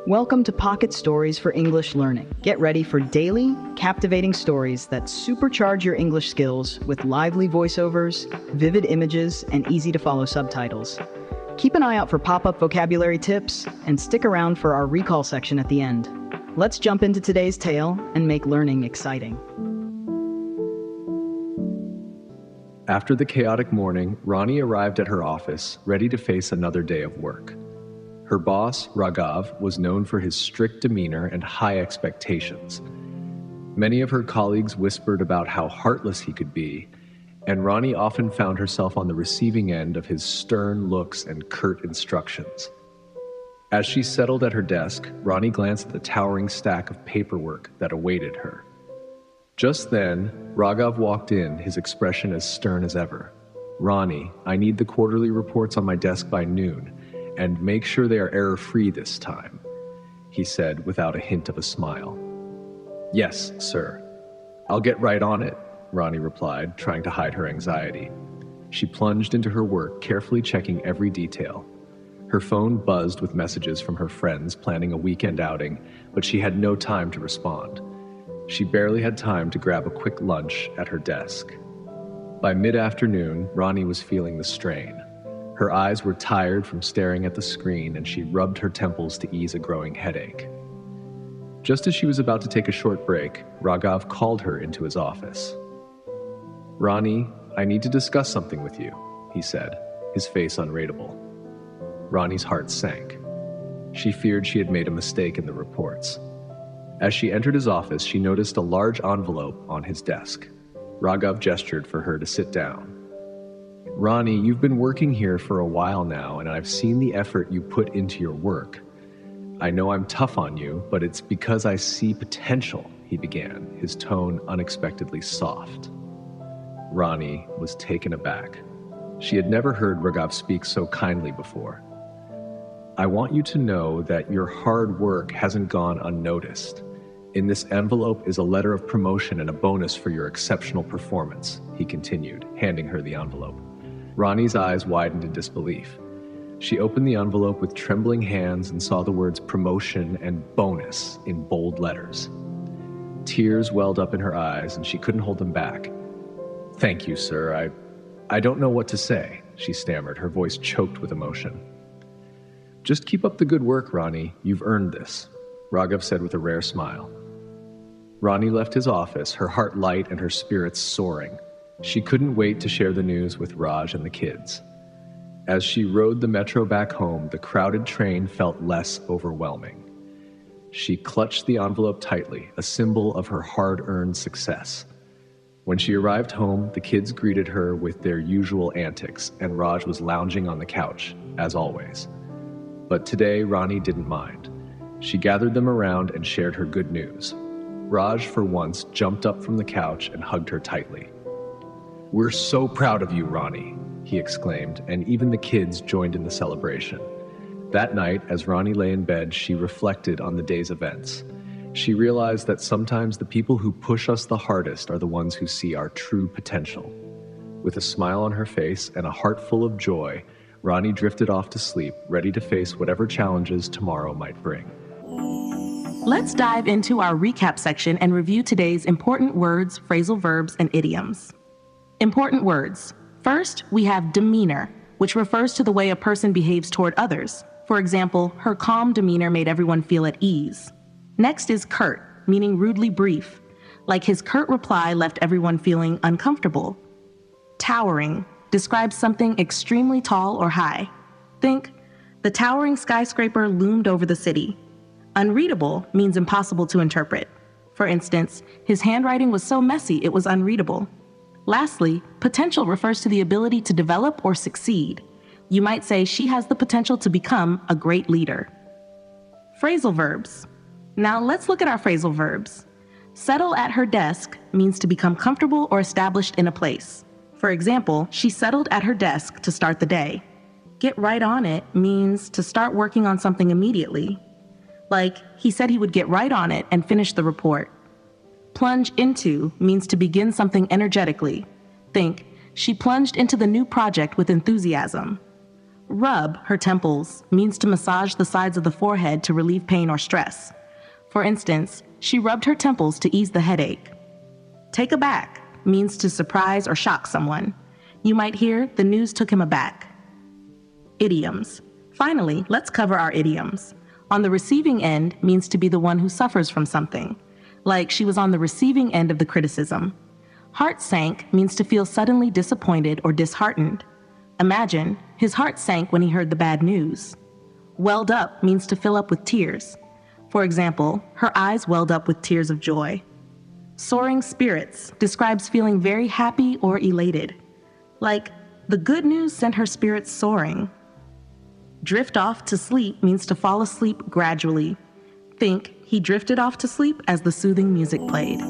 Welcome to Pocket Stories for English Learning. Get ready for daily, captivating stories that supercharge your English skills with lively voiceovers, vivid images, and easy-to-follow subtitles. Keep an eye out for pop-up vocabulary tips and stick around for our recall section at the end. Let's jump into today's tale and make learning exciting. After the chaotic morning, Rani arrived at her office, ready to face another day of work. Her boss, Raghav, was known for his strict demeanor and high expectations. Many of her colleagues whispered about how heartless he could be, and Rani often found herself on the receiving end of his stern looks and curt instructions. As she settled at her desk, Rani glanced at the towering stack of paperwork that awaited her. Just then, Raghav walked in, his expression as stern as ever. "Rani, I need the quarterly reports on my desk by noon, and make sure they are error-free this time," he said without a hint of a smile. "Yes, sir. I'll get right on it," Rani replied, trying to hide her anxiety. She plunged into her work, carefully checking every detail. Her phone buzzed with messages from her friends planning a weekend outing, but she had no time to respond. She barely had time to grab a quick lunch at her desk. By mid-afternoon, Rani was feeling the strain. Her eyes were tired from staring at the screen, and she rubbed her temples to ease a growing headache. Just as she was about to take a short break, Raghav called her into his office. "Rani, I need to discuss something with you," he said, his face unreadable. Rani's heart sank. She feared she had made a mistake in the reports. As she entered his office, she noticed a large envelope on his desk. Raghav gestured for her to sit down. "Rani, you've been working here for a while now, and I've seen the effort you put into your work. I know I'm tough on you, but it's because I see potential," he began, his tone unexpectedly soft. Rani was taken aback. She had never heard Raghav speak so kindly before. "I want you to know that your hard work hasn't gone unnoticed. In this envelope is a letter of promotion and a bonus for your exceptional performance," he continued, handing her the envelope. Rani's eyes widened in disbelief. She opened the envelope with trembling hands and saw the words promotion and bonus in bold letters. Tears welled up in her eyes, and she couldn't hold them back. "Thank you, sir. I don't know what to say," she stammered, her voice choked with emotion. "Just keep up the good work, Rani. You've earned this," Raghav said with a rare smile. Rani left his office, her heart light and her spirits soaring. She couldn't wait to share the news with Raj and the kids. As she rode the metro back home, the crowded train felt less overwhelming. She clutched the envelope tightly, a symbol of her hard-earned success. When she arrived home, the kids greeted her with their usual antics, and Raj was lounging on the couch, as always. But today, Rani didn't mind. She gathered them around and shared her good news. Raj, for once, jumped up from the couch and hugged her tightly. "We're so proud of you, Rani," he exclaimed, and even the kids joined in the celebration. That night, as Rani lay in bed, she reflected on the day's events. She realized that sometimes the people who push us the hardest are the ones who see our true potential. With a smile on her face and a heart full of joy, Rani drifted off to sleep, ready to face whatever challenges tomorrow might bring. Let's dive into our recap section and review today's important words, phrasal verbs, and idioms. Important words. First, we have demeanor, which refers to the way a person behaves toward others. For example, her calm demeanor made everyone feel at ease. Next is curt, meaning rudely brief. Like his curt reply left everyone feeling uncomfortable. Towering describes something extremely tall or high. Think, the towering skyscraper loomed over the city. Unreadable means impossible to interpret. For instance, his handwriting was so messy it was unreadable. Lastly, potential refers to the ability to develop or succeed. You might say she has the potential to become a great leader. Phrasal verbs. Now let's look at our phrasal verbs. Settle at her desk means to become comfortable or established in a place. For example, she settled at her desk to start the day. Get right on it means to start working on something immediately. Like, he said he would get right on it and finish the report. Plunge into means to begin something energetically. Think, she plunged into the new project with enthusiasm. Rub her temples means to massage the sides of the forehead to relieve pain or stress. For instance, she rubbed her temples to ease the headache. Take aback means to surprise or shock someone. You might hear, the news took him aback. Idioms. Finally, let's cover our idioms. On the receiving end means to be the one who suffers from something, like she was on the receiving end of the criticism. Heart sank means to feel suddenly disappointed or disheartened. Imagine, his heart sank when he heard the bad news. Welled up means to fill up with tears. For example, her eyes welled up with tears of joy. Soaring spirits describes feeling very happy or elated. Like, the good news sent her spirits soaring. Drift off to sleep means to fall asleep gradually. Think, he drifted off to sleep as the soothing music played.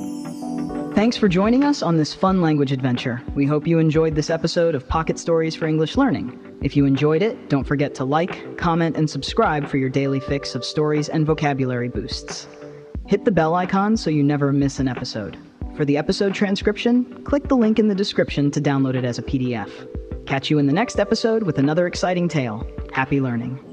Thanks for joining us on this fun language adventure. We hope you enjoyed this episode of Pocket Stories for English Learning. If you enjoyed it, don't forget to like, comment, and subscribe for your daily fix of stories and vocabulary boosts. Hit the bell icon so you never miss an episode. For the episode transcription, click the link in the description to download it as a PDF. Catch you in the next episode with another exciting tale. Happy learning.